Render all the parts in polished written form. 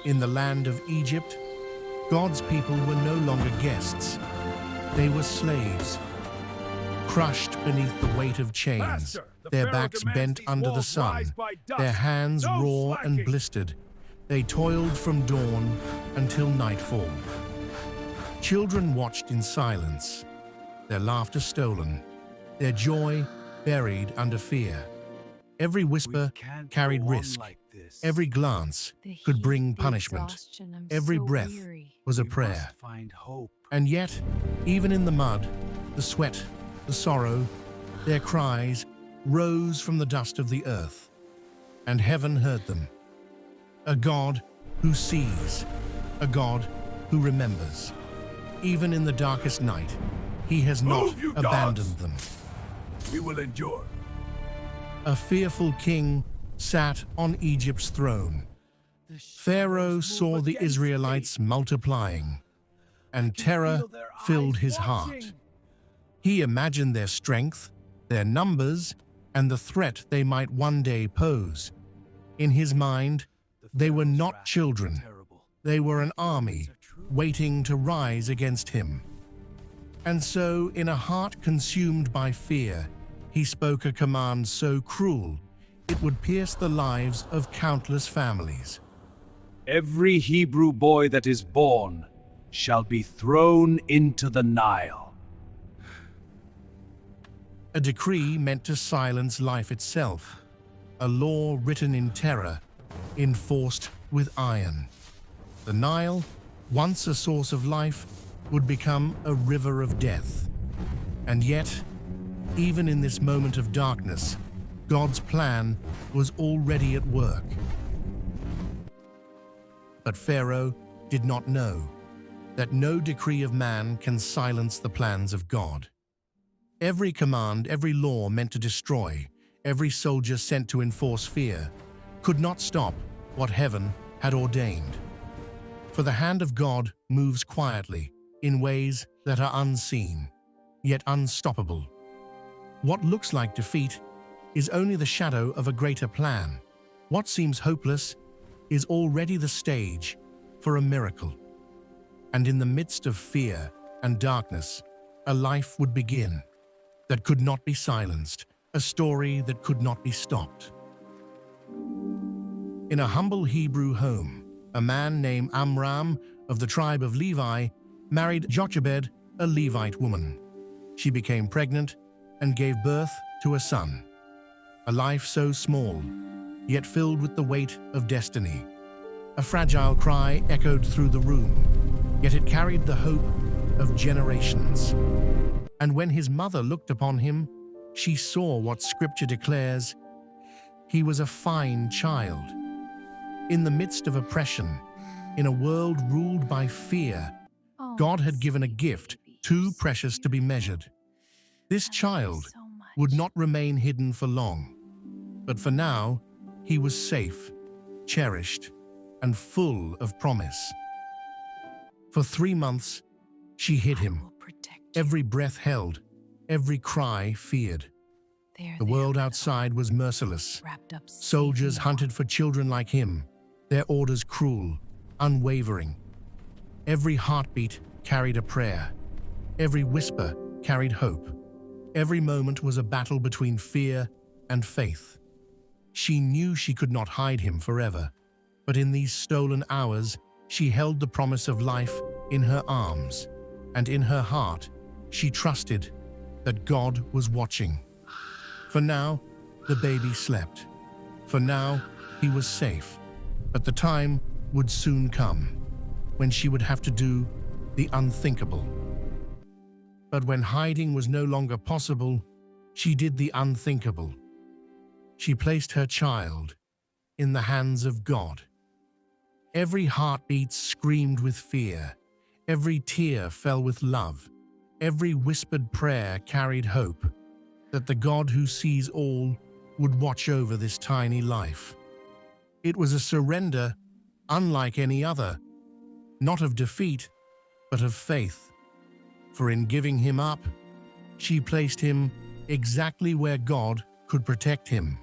In the land of Egypt, God's people were no longer guests. They were slaves, crushed beneath the weight of chains, Master, the their Pharaoh backs demands bent these under the walls sun, rise by dusk. their hands No raw and slacking. blistered. They toiled from dawn until nightfall. Children watched in silence, their laughter stolen, their joy buried under fear. Every whisper carried risk. Every glance could bring punishment. Every breath was a prayer. And yet, even in the mud, the sweat, the sorrow, their cries rose from the dust of the earth. And heaven heard them. A God who sees, a God who remembers. Even in the darkest night, he has not Move, you abandoned dogs! them. We will endure. A fearful king sat on Egypt's throne. Pharaoh saw the Israelites multiplying, and terror filled his heart. He imagined their strength, their numbers, and the threat they might one day pose. In his mind, they were not children. They were an army waiting to rise against him. And so, in a heart consumed by fear, he spoke a command so cruel it would pierce the lives of countless families. Every Hebrew boy that is born shall be thrown into the Nile. A decree meant to silence life itself, a law written in terror, enforced with iron. The Nile, once a source of life, would become a river of death. And yet, even in this moment of darkness, God's plan was already at work. But Pharaoh did not know that no decree of man can silence the plans of God. Every command, every law meant to destroy, every soldier sent to enforce fear, could not stop what heaven had ordained. For the hand of God moves quietly, in ways that are unseen, yet unstoppable. What looks like defeat is only the shadow of a greater plan. What seems hopeless is already the stage for a miracle. And in the midst of fear and darkness, a life would begin that could not be silenced, a story that could not be stopped. In a humble Hebrew home, a man named Amram of the tribe of Levi married Jochebed, a Levite woman. She became pregnant and gave birth to a son. A life so small, yet filled with the weight of destiny. A fragile cry echoed through the room, yet it carried the hope of generations. And when his mother looked upon him, she saw what Scripture declares: he was a fine child. In the midst of oppression, in a world ruled by fear, God had given a gift too precious to be measured. This child would not remain hidden for long, but for now, he was safe, cherished, and full of promise. For 3 months, she hid him, every breath held, every cry feared. The world outside was merciless. Soldiers hunted for children like him, their orders cruel, unwavering. Every heartbeat carried a prayer. Every whisper carried hope. Every moment was a battle between fear and faith. She knew she could not hide him forever, but in these stolen hours, she held the promise of life in her arms, and in her heart, she trusted that God was watching. For now, the baby slept. For now, he was safe. But the time would soon come when she would have to do the unthinkable. But when hiding was no longer possible, she did the unthinkable. She placed her child in the hands of God. Every heartbeat screamed with fear. Every tear fell with love. Every whispered prayer carried hope that the God who sees all would watch over this tiny life. It was a surrender unlike any other, not of defeat, but of faith. For in giving him up, she placed him exactly where God could protect him.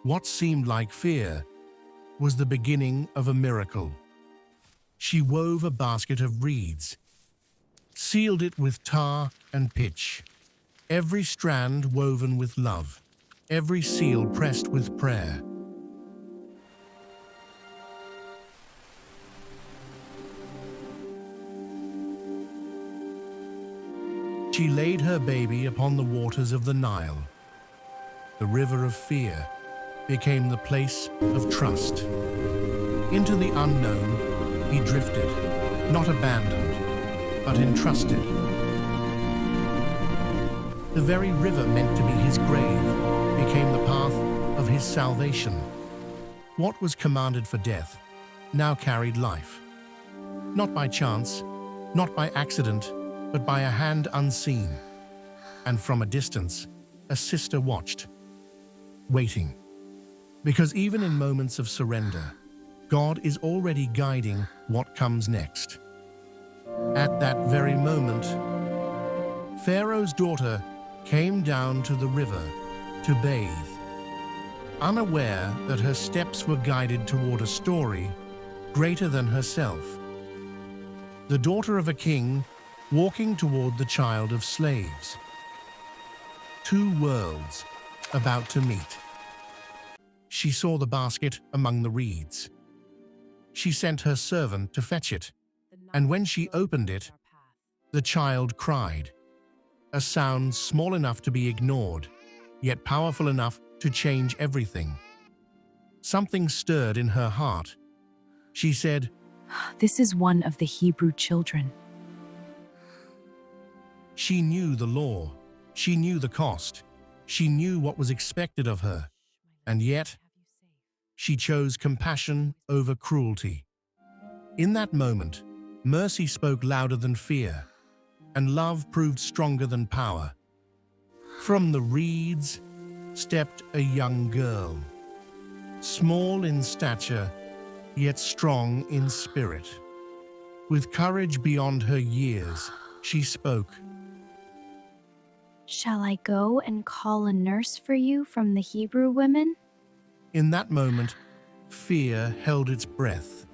What seemed like fear was the beginning of a miracle. She wove a basket of reeds, sealed it with tar and pitch, every strand woven with love, every seal pressed with prayer. She laid her baby upon the waters of the Nile. The river of fear became the place of trust. Into the unknown he drifted, not abandoned, but entrusted. The very river meant to be his grave became the path of his salvation. What was commanded for death now carried life. Not by chance, not by accident, but by a hand unseen. And from a distance, a sister watched, waiting. Because even in moments of surrender, God is already guiding what comes next. At that very moment, Pharaoh's daughter came down to the river to bathe, unaware that her steps were guided toward a story greater than herself. The daughter of a king walking toward the child of slaves. Two worlds about to meet. She saw the basket among the reeds. She sent her servant to fetch it, and when she opened it, the child cried, a sound small enough to be ignored, yet powerful enough to change everything. Something stirred in her heart. She said, "This is one of the Hebrew children." She knew the law, she knew the cost, she knew what was expected of her, and yet she chose compassion over cruelty. In that moment, mercy spoke louder than fear, and love proved stronger than power. From the reeds stepped a young girl, small in stature, yet strong in spirit. With courage beyond her years, she spoke. "Shall I go and call a nurse for you from the Hebrew women?" In that moment, fear held its breath,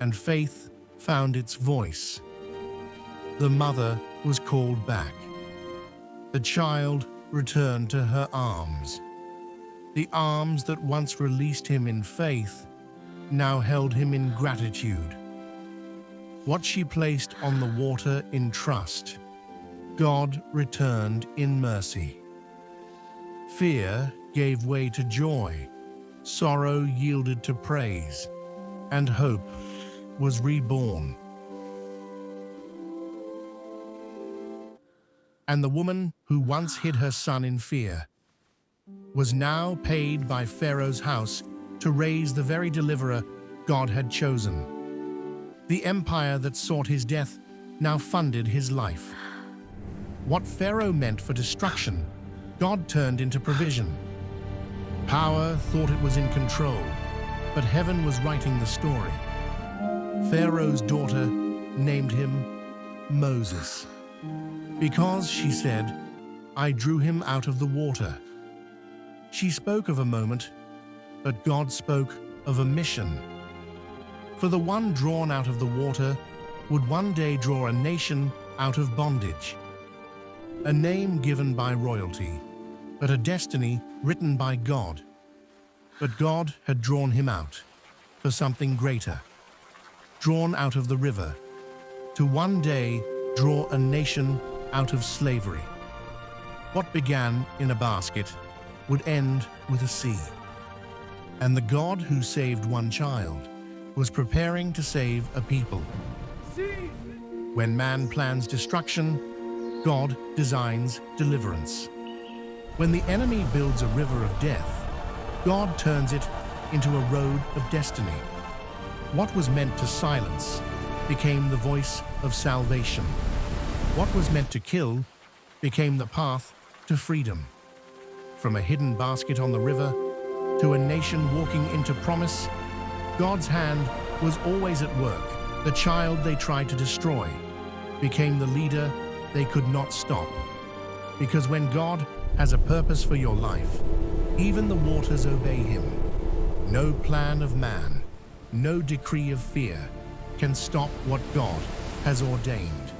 and faith found its voice. The mother was called back. The child returned to her arms. The arms that once released him in faith now held him in gratitude. What she placed on the water in trust, God returned in mercy. Fear gave way to joy, sorrow yielded to praise, and hope was reborn. And the woman who once hid her son in fear was now paid by Pharaoh's house to raise the very deliverer God had chosen. The empire that sought his death now funded his life. What Pharaoh meant for destruction, God turned into provision. Power thought it was in control, but heaven was writing the story. Pharaoh's daughter named him Moses, because she said, "I drew him out of the water." She spoke of a moment, but God spoke of a mission. For the one drawn out of the water would one day draw a nation out of bondage. A name given by royalty, but a destiny written by God. But God had drawn him out for something greater. Drawn out of the river, to one day draw a nation out of slavery. What began in a basket would end with a sea. And the God who saved one child was preparing to save a people. When man plans destruction, God designs deliverance. When the enemy builds a river of death, God turns it into a road of destiny. What was meant to silence became the voice of salvation. What was meant to kill became the path to freedom. From a hidden basket on the river to a nation walking into promise, God's hand was always at work. The child they tried to destroy became the leader they could not stop. Because when God has a purpose for your life, even the waters obey him. No plan of man No decree of fear can stop what God has ordained.